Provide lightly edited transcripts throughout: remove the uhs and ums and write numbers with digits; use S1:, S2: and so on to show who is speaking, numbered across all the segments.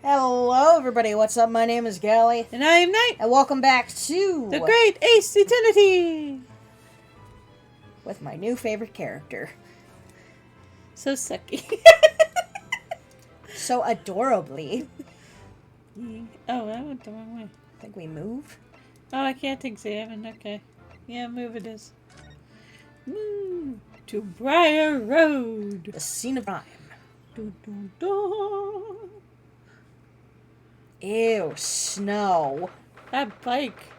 S1: Hello, everybody. What's up? My name is Gally.
S2: And I am Knight.
S1: And welcome back to...
S2: The Great Ace Eternity!
S1: With my new favorite character.
S2: So sucky.
S1: So adorably.
S2: Oh, I went the wrong way.
S1: I think we move.
S2: Oh, I can't examine. Okay. Yeah, move it is. Move to Briar Road.
S1: The scene of crime.
S2: Dun, dun, dun.
S1: Ew, snow.
S2: That bike.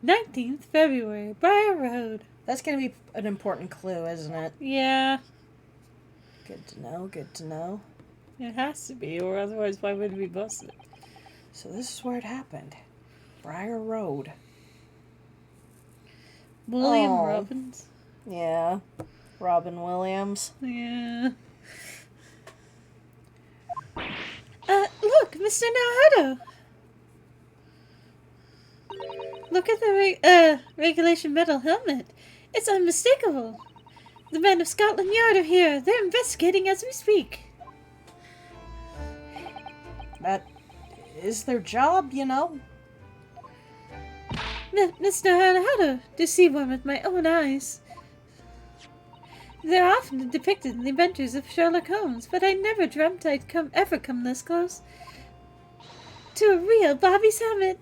S2: 19th February, Briar Road.
S1: That's going to be an important clue, isn't it?
S2: Yeah.
S1: Good to know, good to know.
S2: It has to be, or otherwise why would we bust it?
S1: So this is where it happened. Briar Road.
S2: William
S1: Oh.
S2: Robbins.
S1: Yeah. Robin Williams.
S2: Yeah. Look, Mr. Naruto. Look at the regulation metal helmet. It's unmistakable. The men of Scotland Yard are here. They're investigating as we speak.
S1: That is their job, you know?
S2: Mr. Naruto, to see one with my own eyes. They're often depicted in the adventures of Sherlock Holmes, but I never dreamt I'd ever come this close to a real Bobby's helmet.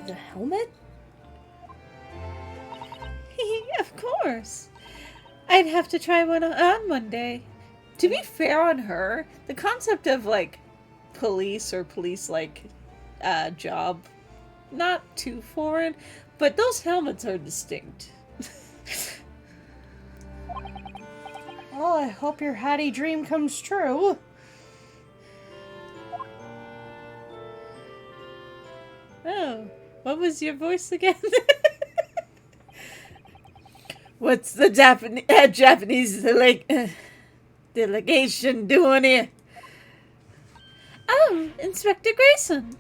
S1: The helmet?
S2: Of course. I'd have to try one on one day. To be fair on her, the concept of, like, police or police-like job, not too foreign, but those helmets are distinct.
S1: Well, I hope your Hattie dream comes true.
S2: Oh, what was your voice again? What's the Japanese delegation doing here? Oh, Inspector Grayson.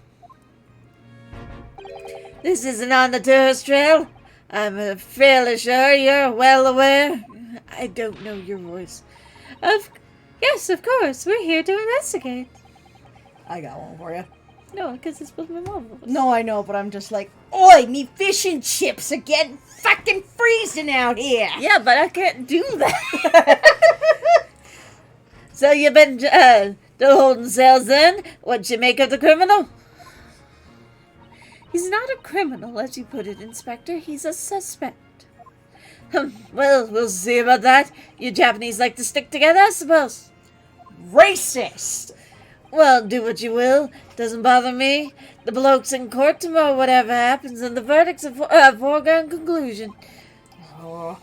S2: This isn't on the tourist trail. I'm fairly sure you're well aware. I don't know your voice. Yes, of course. We're here to investigate.
S1: I got one for you.
S2: No, because it's with my mom.
S1: No, I know, but I'm just like, oi, me fish and chips are getting fucking freezing out here.
S2: Yeah, but I can't do that. So you've been holding cells then? What'd you make of the criminal? He's not a criminal, as you put it, Inspector. He's a suspect. Well, we'll see about that. You Japanese like to stick together, I suppose.
S1: Racist!
S2: Well, do what you will. Doesn't bother me. The bloke's in court tomorrow, whatever happens, and the verdict's a foregone conclusion.
S1: Oh,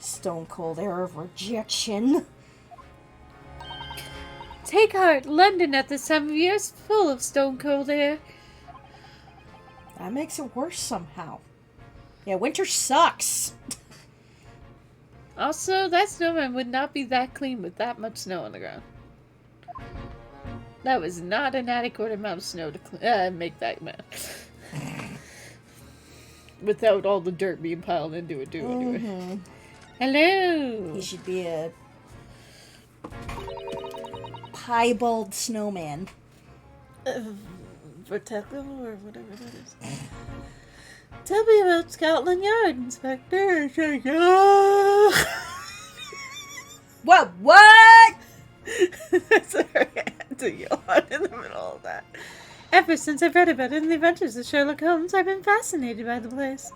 S1: stone cold air of rejection.
S2: Take heart. London at this time of year is full of stone cold air.
S1: That makes it worse somehow. Yeah, winter sucks.
S2: Also, that snowman would not be that clean with that much snow on the ground. That was not an adequate amount of snow to make that man. Without all the dirt being piled into it, too, anyway.
S1: Mm-hmm.
S2: Hello!
S1: He should be a piebald snowman.
S2: Topical or whatever that is. Tell me about Scotland Yard, Inspector.
S1: What?
S2: Sorry, I had to yawn in the middle of that. Ever since I've read about it in the adventures of Sherlock Holmes, I've been fascinated by the place.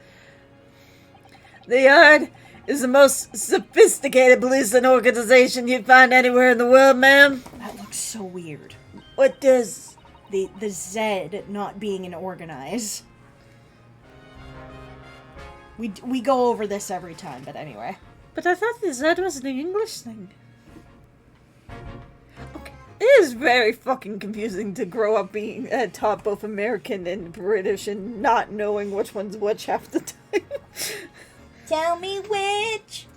S2: The Yard is the most sophisticated policing organization you'd find anywhere in the world, ma'am.
S1: That looks so weird.
S2: What does?
S1: The Z not being an organize. We go over this every time, but anyway.
S2: But I thought the Z was an English thing. Okay. It is very fucking confusing to grow up being taught both American and British and not knowing which one's which half the time.
S1: Tell me which.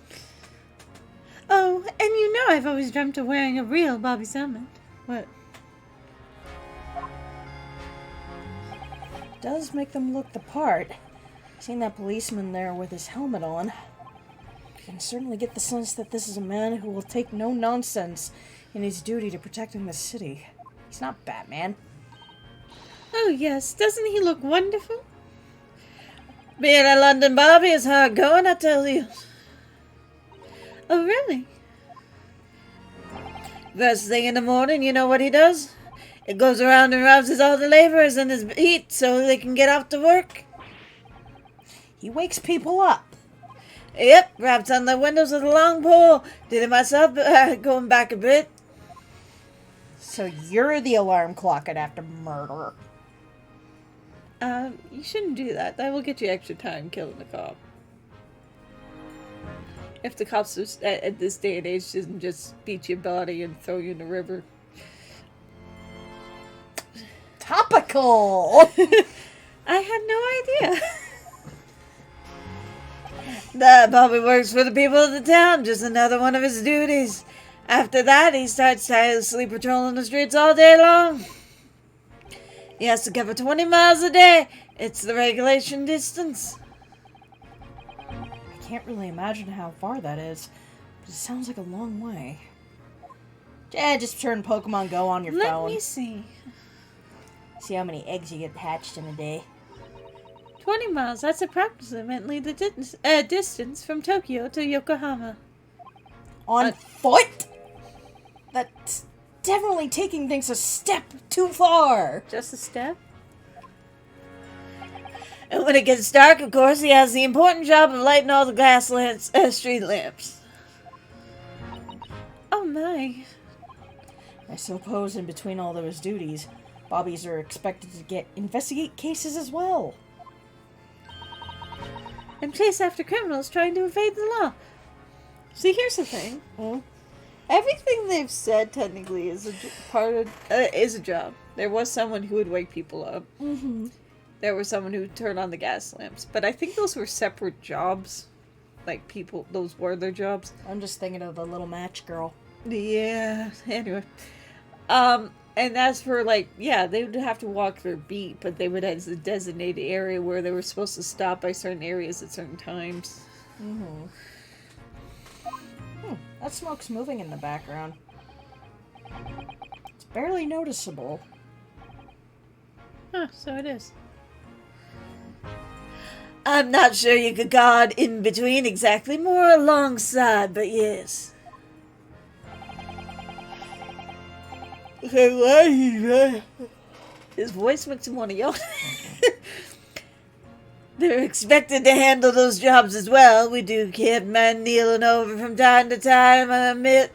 S2: Oh, and you know I've always dreamt of wearing a real Bobby's helmet. What?
S1: Does make them look the part. Seeing that policeman there with his helmet on, you can certainly get the sense that this is a man who will take no nonsense in his duty to protecting the city. He's not Batman.
S2: Oh, yes. Doesn't he look wonderful? Being a London Bobby is hard going, I tell you. Oh, really? First thing in the morning, you know what he does? It goes around and rouses all the laborers in his heat so they can get off to work.
S1: He wakes people up.
S2: Yep, raps on the windows with a long pole. Did it myself, going back a bit.
S1: So you're the alarm clock I'd have to murder.
S2: You shouldn't do that. That will get you extra time killing the cop. If the cops are, at this day and age doesn't just beat your body and throw you in the river.
S1: Topical!
S2: I had no idea. That Bobby works for the people of the town, just another one of his duties. After that, he starts tirelessly patrolling the streets all day long. He has to cover 20 miles a day. It's the regulation distance.
S1: I can't really imagine how far that is, but it sounds like a long way. Yeah, just turn Pokemon Go on your phone.
S2: Let me see.
S1: See how many eggs you get hatched in a day.
S2: 20 miles, that's approximately the distance from Tokyo to Yokohama.
S1: On foot? That's definitely taking things a step too far.
S2: Just a step? And when it gets dark, of course, he has the important job of lighting all the gas lamps, street lamps. Oh my.
S1: I suppose in between all those duties, Bobbies are expected to investigate cases as well.
S2: And chase after criminals trying to evade the law. See, here's the thing. Everything they've said technically is a job. There was someone who would wake people up.
S1: Mm-hmm.
S2: There was someone who would turn on the gas lamps. But I think those were separate jobs. Like, those were their jobs.
S1: I'm just thinking of the little match girl.
S2: Yeah, anyway. And as for, they would have to walk their beat, but they would have a designated area where they were supposed to stop by certain areas at certain times.
S1: Mm-hmm. That smoke's moving in the background. It's barely noticeable.
S2: Huh, so it is. I'm not sure you could guard in between exactly, more alongside, but yes. His voice makes him want to yell. They're expected to handle those jobs as well. We do keep men kneeling over from time to time, I admit.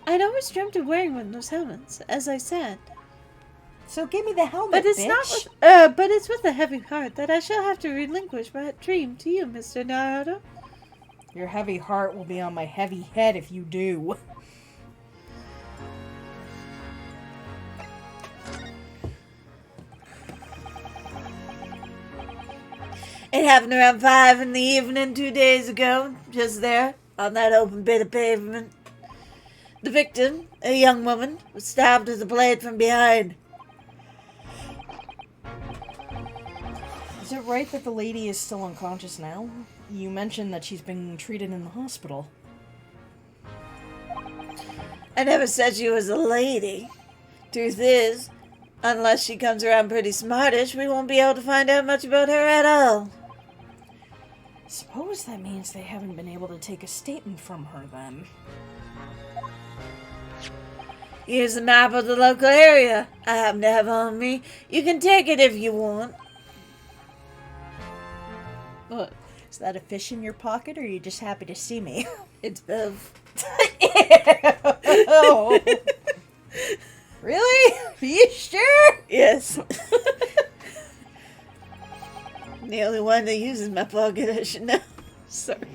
S2: I'd always dreamt of wearing one of those helmets, as I said.
S1: So give me the helmet,
S2: but it's
S1: bitch.
S2: But it's with a heavy heart that I shall have to relinquish my dream to you, Mr. Naruto.
S1: Your heavy heart will be on my heavy head if you do.
S2: It happened around 5 in the evening 2 days ago, just there, on that open bit of pavement. The victim, a young woman, was stabbed with a blade from behind.
S1: Is it right that the lady is still unconscious now? You mentioned that she's been treated in the hospital.
S2: I never said she was a lady. Truth is, unless she comes around pretty smartish, we won't be able to find out much about her at all.
S1: Suppose that means they haven't been able to take a statement from her, then.
S2: Here's a map of the local area I happen to have on me. You can take it if you want. What?
S1: Is that a fish in your pocket, or are you just happy to see me?
S2: It's both.
S1: Ew. Really? Are you sure?
S2: Yes. I'm the only one that uses my pocket, I should know. Sorry.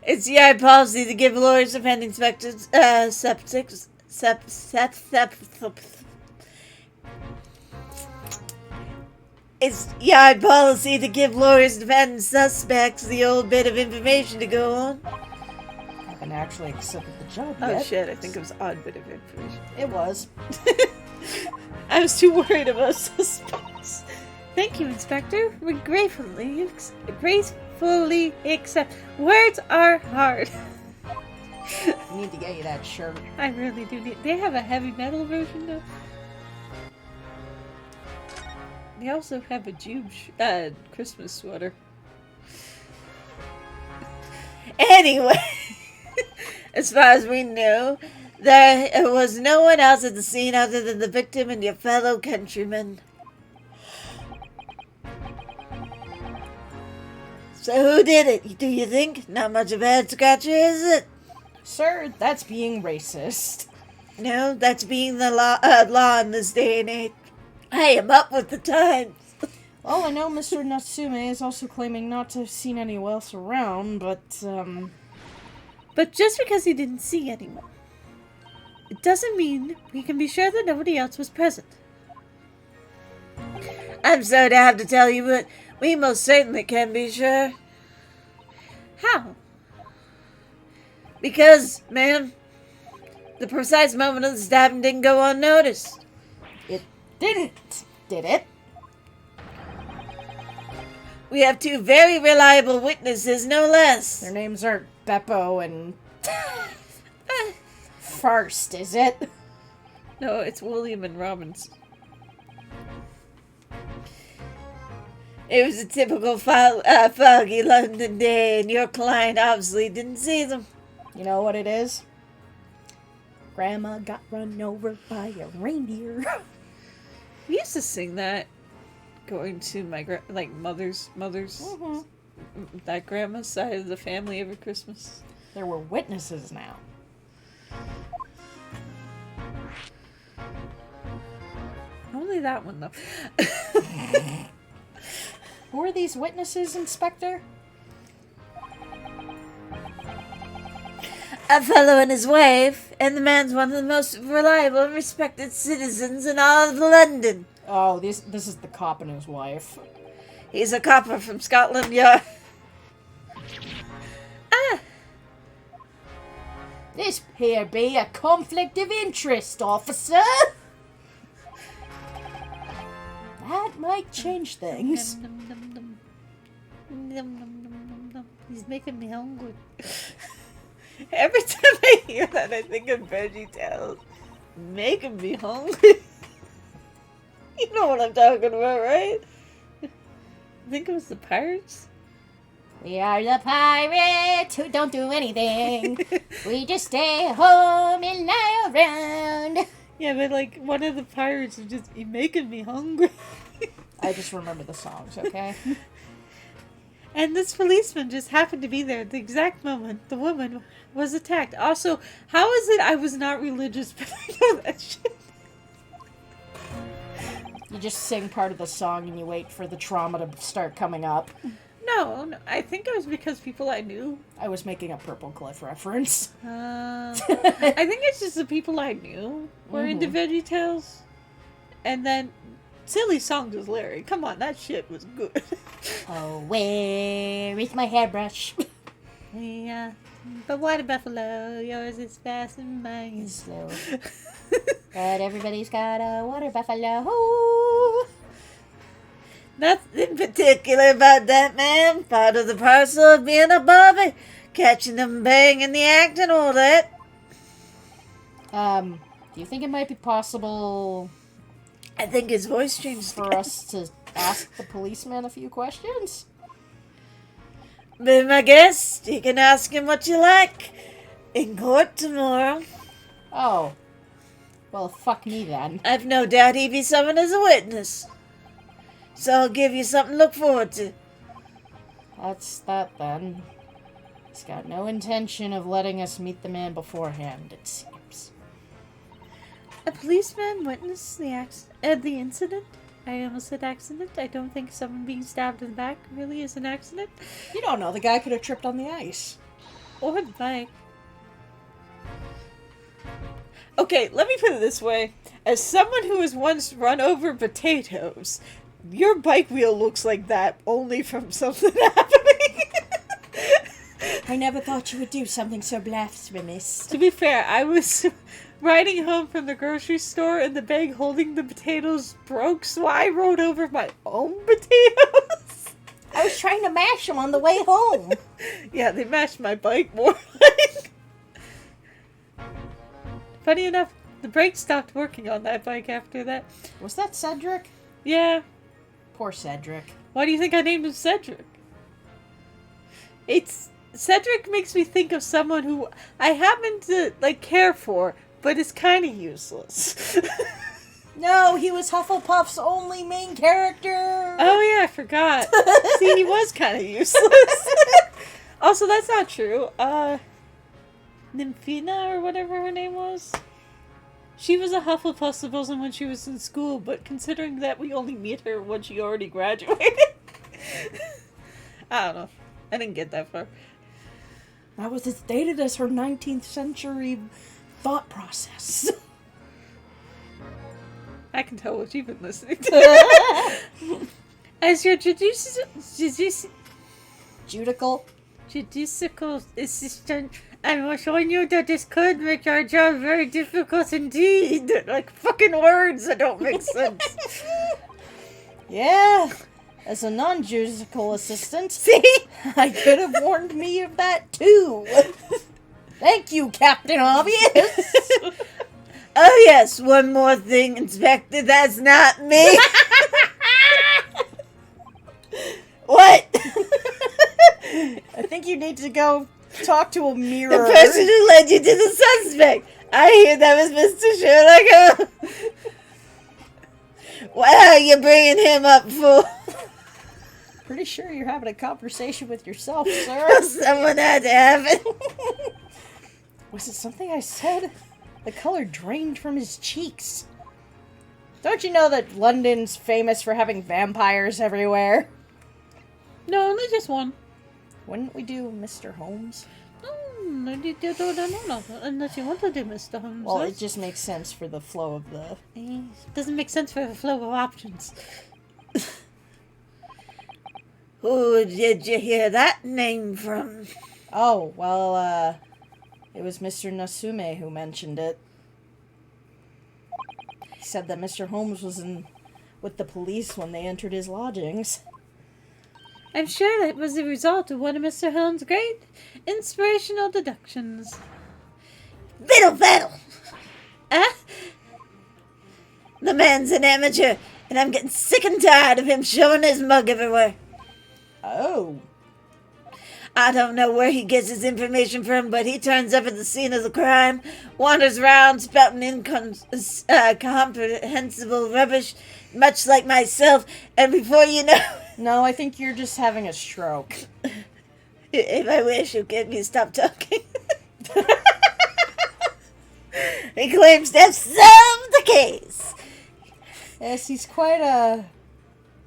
S2: It's yard policy to give lawyers defending inspectors It's yard policy to give lawyers defending suspects the old bit of information to go on.
S1: I haven't actually accepted the job
S2: Oh
S1: yet.
S2: shit, I think it was odd bit of information.
S1: It was.
S2: I was too worried about suspects. Thank you, Inspector. We gratefully fully accept. Words are hard.
S1: I need to get you that shirt.
S2: I really do need. They have a heavy metal version though. They also have a June Christmas sweater. Anyway, as far as we know, there was no one else at the scene other than the victim and your fellow countrymen. So who did it, do you think? Not much of a head scratcher, is it?
S1: Sir, that's being racist.
S2: No, that's being the law in this day and age. I am up with the times.
S1: Well, I know Mr. Natsume is also claiming not to have seen anyone else around, but,
S2: But just because he didn't see anyone, it doesn't mean we can be sure that nobody else was present. I'm sorry to have to tell you, but we most certainly can be sure. How? Because, ma'am, the precise moment of the stabbing didn't go unnoticed.
S1: it didn't, did it?
S2: We have two very reliable witnesses, no less.
S1: Their names are Beppo and... First, is it?
S2: No, it's William and Robbins. It was a typical foggy London day, and your client obviously didn't see them.
S1: You know what it is? Grandma got run over by a reindeer.
S2: We used to sing that, going to my mother's,
S1: Mm-hmm.
S2: that grandma's side of the family every Christmas.
S1: There were witnesses now.
S2: Only that one, though.
S1: Who are these witnesses, Inspector?
S2: A fellow and his wife, and the man's one of the most reliable and respected citizens in all of London.
S1: Oh, this is the cop and his wife.
S2: He's a copper from Scotland Yard.
S1: This here be a conflict of interest, officer. That might change things.
S2: He's making me hungry. Every time I hear that, I think of VeggieTales. Making me hungry. You know what I'm talking about, right? I think it was the Pirates.
S1: We are the pirates who don't do anything. We just stay home and lie around.
S2: Yeah, but like one of the pirates would just be making me hungry.
S1: I just remember the songs, okay?
S2: And this policeman just happened to be there at the exact moment the woman was attacked. Also, how is it I was not religious but I know that shit?
S1: You just sing part of the song and you wait for the trauma to start coming up.
S2: No, I think it was because people I knew.
S1: I was making a Purple Cliff reference.
S2: I think it's just the people I knew were into VeggieTales. And then, silly songs was Larry. Come on, that shit was good.
S1: Oh, where is my hairbrush?
S2: Yeah, but water buffalo, yours is fast and mine is
S1: Slow. But everybody's got a water buffalo.
S2: Nothing particular about that man. Part of the parcel of being a Bobby. Catching them banging the act and all that.
S1: Do you think it might be possible
S2: I think his voice changed
S1: for us to ask the policeman a few questions?
S2: Be my guest. You can ask him what you like. In court tomorrow.
S1: Oh. Well, fuck me then.
S2: I've no doubt he'd be summoned as a witness. So I'll give you something to look forward to.
S1: That's that then. He's got no intention of letting us meet the man beforehand, it seems.
S2: A policeman witnessed the incident? I almost said accident. I don't think someone being stabbed in the back really is an accident.
S1: You don't know, the guy could have tripped on the ice.
S2: Or the bike. Okay, let me put it this way. As someone who has once run over potatoes, your bike wheel looks like that only from something happening.
S1: I never thought you would do something so blasphemous.
S2: To be fair, I was riding home from the grocery store and the bag holding the potatoes broke, so I rode over my own potatoes.
S1: I was trying to mash them on the way home.
S2: Yeah, they mashed my bike more like. Funny enough, the brakes stopped working on that bike after that.
S1: Was that Cedric?
S2: Yeah.
S1: Poor Cedric.
S2: Why do you think I named him Cedric? Cedric makes me think of someone who I happen to, care for, but is kind of useless.
S1: No, he was Hufflepuff's only main character.
S2: Oh yeah, I forgot. See, he was kind of useless. Also, that's not true. Nymphina, or whatever her name was. She was a Hufflepuff supposedly when she was in school, but considering that we only meet her when she already graduated. I don't know. I didn't get that far.
S1: That was as dated as her 19th century thought process.
S2: I can tell what you've been listening to. As your judicial assistant, I'm assuring you that this could make our job very difficult indeed. Like fucking words that don't make sense.
S1: Yeah, as a non-judicial assistant,
S2: See?
S1: I could have warned me of that too. Thank you, Captain Obvious.
S2: Oh yes, one more thing, Inspector, that's not me. What?
S1: I think you need to go talk to a mirror.
S2: The person who led you to the suspect. I hear that was Mr. Sherlock Holmes. What are you bringing him up for?
S1: Pretty sure you're having a conversation with yourself, sir.
S2: Someone had to have it.
S1: Was it something I said? The color drained from his cheeks. Don't you know that London's famous for having vampires everywhere?
S2: No, only just one.
S1: Wouldn't we do Mr. Holmes?
S2: No, unless you want to do Mr. Holmes.
S1: Well, it just makes sense for the flow of the...
S2: Doesn't make sense for the flow of options. Who did you hear that name from?
S1: Oh, well, it was Mr. Nasume who mentioned it. He said that Mr. Holmes was with the police when they entered his lodgings.
S2: I'm sure that was the result of one of Mr. Holmes' great inspirational deductions. Fiddle faddle! The man's an amateur, and I'm getting sick and tired of him showing his mug everywhere.
S1: Oh.
S2: I don't know where he gets his information from, but he turns up at the scene of the crime, wanders around spouting incomprehensible rubbish, much like myself, and before you know...
S1: No, I think you're just having a stroke.
S2: If I wish, you'll get me to stop talking. He claims to have solved the case.
S1: Yes, he's quite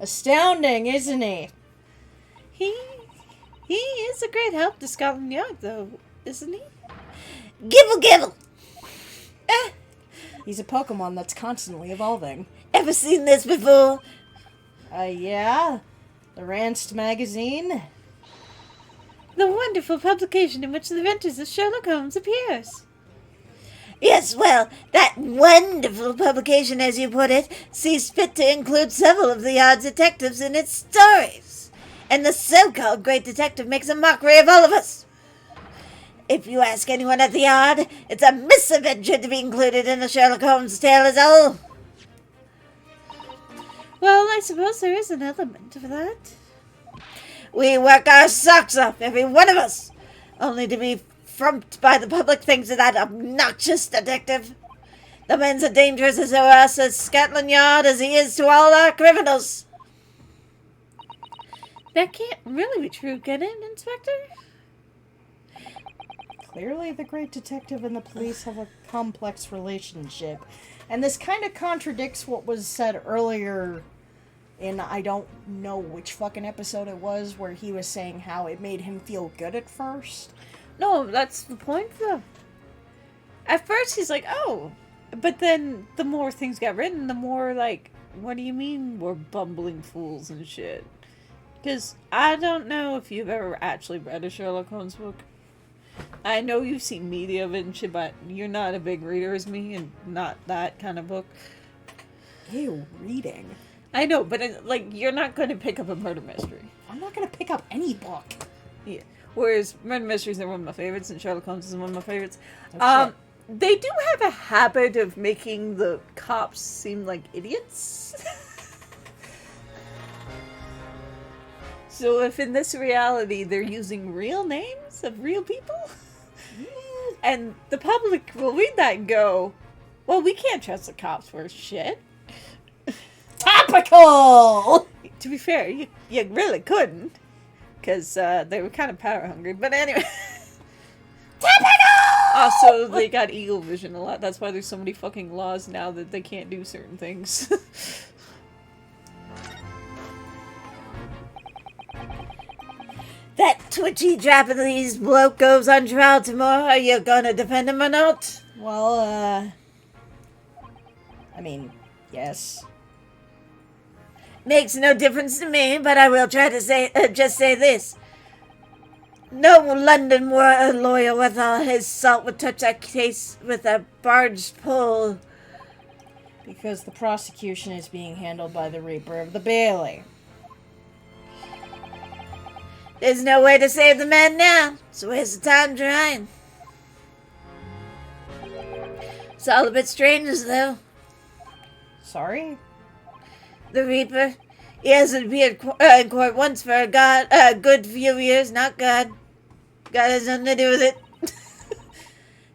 S1: astounding, isn't he?
S2: He is a great help to Scotland Yard, though, isn't he? Gibble gibble!
S1: He's a Pokemon that's constantly evolving.
S2: Ever seen this before?
S1: Yeah. The Ranced magazine.
S2: The wonderful publication in which the adventures of Sherlock Holmes appears. Yes, well, that wonderful publication, as you put it, sees fit to include several of the Yard's detectives in its stories. And the so-called great detective makes a mockery of all of us. If you ask anyone at the Yard, it's a misadventure to be included in the Sherlock Holmes tale as a whole. Well, I suppose there is an element of that. We work our socks off, every one of us, only to be frumped by the public thanks to that obnoxious detective. The man's as dangerous to us at Scotland Yard as he is to all our criminals. That can't really be true, can it, Inspector?
S1: Clearly, the great detective and the police have a complex relationship. And this kind of contradicts what was said earlier in, I don't know which fucking episode it was, where he was saying how it made him feel good at first.
S2: No, that's the point, though. At first, he's like, oh. But then, the more things got written, the more, what do you mean we're bumbling fools and shit? Because I don't know if you've ever actually read a Sherlock Holmes book. I know you've seen media of it and shit, but you're not a big reader as me, and not that kind of book.
S1: Ew, reading.
S2: I know, but you're not going to pick up a murder mystery.
S1: I'm not gonna pick up any book.
S2: Yeah. Whereas Murder Mysteries are one of my favorites, and Sherlock Holmes is one of my favorites.
S1: Oh,
S2: They do have a habit of making the cops seem like idiots. So if in this reality they're using real names of real people, and the public will read that and go, well, we can't trust the cops for shit.
S1: Topical!
S2: To be fair, you really couldn't, because they were kind of power hungry. But anyway.
S1: Topical!
S2: Also, they got eagle vision a lot. That's why there's so many fucking laws now that they can't do certain things. That twitchy Japanese bloke goes on trial tomorrow. Are you gonna defend him or not?
S1: Well, I mean, yes.
S2: Makes no difference to me, but I will try to just say this. No London lawyer with all his salt would touch that case with a barge pole.
S1: Because the prosecution is being handled by the Reaper of the Bailey.
S2: There's no way to save the man now. It's a waste of time trying. It's all a bit strange, though.
S1: Sorry?
S2: The Reaper, he hasn't appeared in court once for a good few years. Not God. God has nothing to do with it.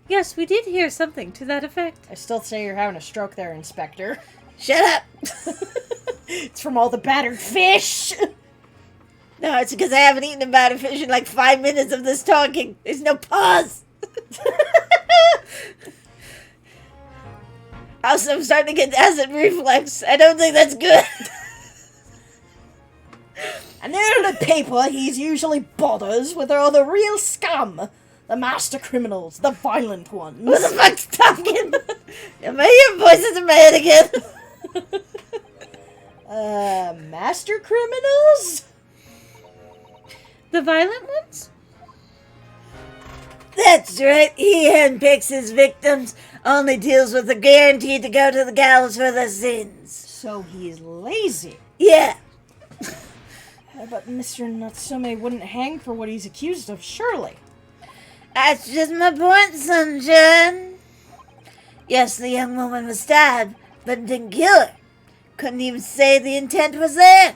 S2: Yes, we did hear something to that effect.
S1: I still say you're having a stroke there, Inspector.
S2: Shut up!
S1: It's from all the battered fish!
S2: No, it's because I haven't eaten a battered fish in like 5 minutes of this talking. There's no pause. Also, I'm starting to get acid reflux. I don't think that's good.
S1: And there in the paper, he's usually bothers with all the real scum. The master criminals, the violent ones.
S2: Who the fuck's talking? Am I hearing voices in my head again?
S1: Master criminals?
S2: The violent ones? That's right. He handpicks his victims, only deals with the guaranteed to go to the gallows for their sins.
S1: So he's lazy.
S2: Yeah.
S1: But Mr. Natsume wouldn't hang for what he's accused of, surely.
S2: That's just my point, Sunshine. Yes, the young woman was stabbed, but didn't kill her. Couldn't even say the intent was there.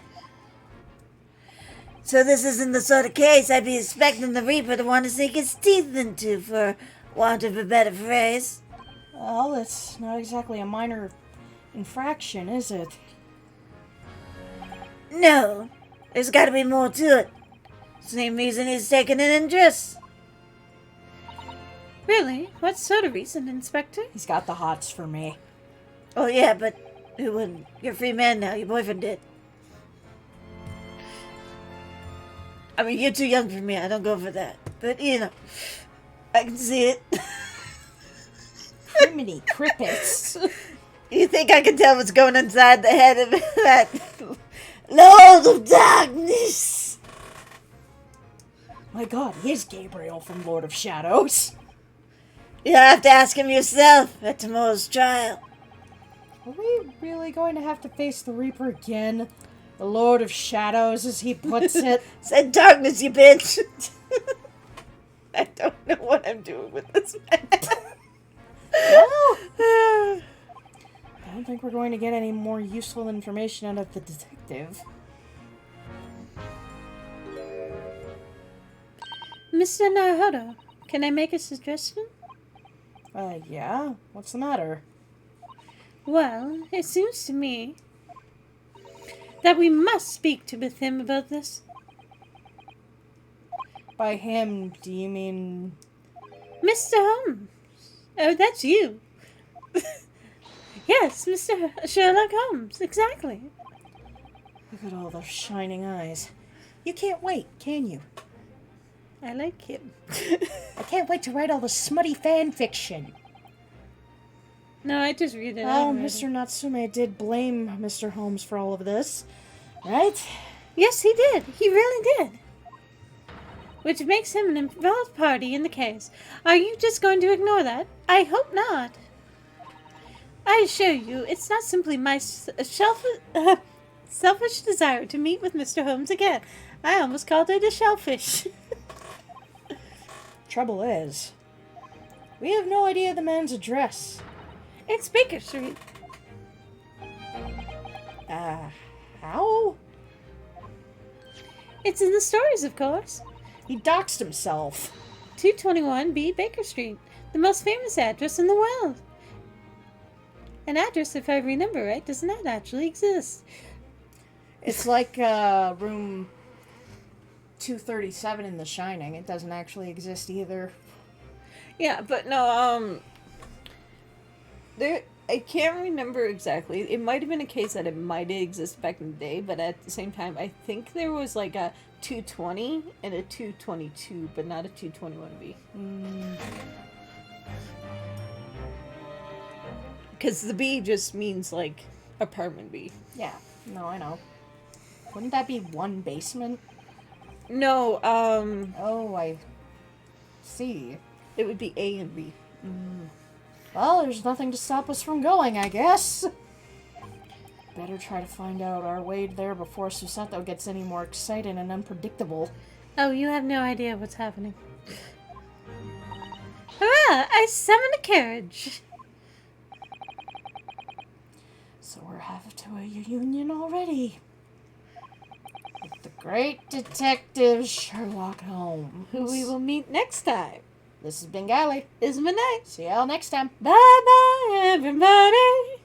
S2: So this isn't the sort of case I'd be expecting the Reaper to want to sink his teeth into, for want of a better phrase.
S1: Well, it's not exactly a minor infraction, is it?
S2: No, there's got to be more to it. Same reason he's taken an interest. Really? What sort of reason, Inspector?
S1: He's got the hots for me.
S2: Oh yeah, but who wouldn't? You're a free man now. Your boyfriend did. I mean, you're too young for me. I don't go for that. But, you know, I can see it.
S1: Criminy crippets.
S2: You think I can tell what's going inside the head of that Lord of Darkness?
S1: My God, he is Gabriel from Lord of Shadows.
S2: You'll have to ask him yourself at tomorrow's trial.
S1: Are we really going to have to face the Reaper again? The Lord of Shadows, as he puts it.
S2: Said darkness, you bitch. I don't know what I'm doing with this man.
S1: Well, I don't think we're going to get any more useful information out of the detective.
S2: Mr. Naruhodo, can I make a suggestion?
S1: Yeah? What's the matter?
S2: Well, it seems to me that we must speak with him about this.
S1: By him, do you mean...
S2: Mr. Holmes. Oh, that's you. Yes, Mr. Sherlock Holmes, exactly.
S1: Look at all those shining eyes. You can't wait, can you?
S2: I like him.
S1: I can't wait to write all the smutty fan fiction.
S2: No, I just read it.
S1: Oh, Mr. Natsume did blame Mr. Holmes for all of this, right?
S2: Yes, he did. He really did. Which makes him an involved party in the case. Are you just going to ignore that? I hope not. I assure you, it's not simply my selfish desire to meet with Mr. Holmes again. I almost called it a shellfish.
S1: Trouble is, we have no idea the man's address.
S2: It's Baker Street.
S1: How?
S2: It's in the stories, of course.
S1: He doxed himself.
S2: 221B Baker Street, the most famous address in the world. An address, if I remember right, does not actually exist.
S1: It's like room 237 in The Shining. It doesn't actually exist either.
S2: Yeah, but no, I can't remember exactly. It might have been a case that it might have existed back in the day, but at the same time, I think there was like a 220 and a 222, but not a 221B. Because the B just means like apartment B.
S1: Yeah, no, I know. Wouldn't that be one basement?
S2: No,
S1: Oh, I see.
S2: it would be A and B.
S1: Well, there's nothing to stop us from going, I guess. Better try to find out our way there before Susato gets any more excited and unpredictable.
S2: Oh, you have no idea what's happening. Hurrah! I summoned a carriage!
S1: So we're half to a reunion already. With the great detective Sherlock Holmes.
S2: Who we will meet next time.
S1: This has been Gally.
S2: This is my night.
S1: See y'all next time.
S2: Bye bye, everybody!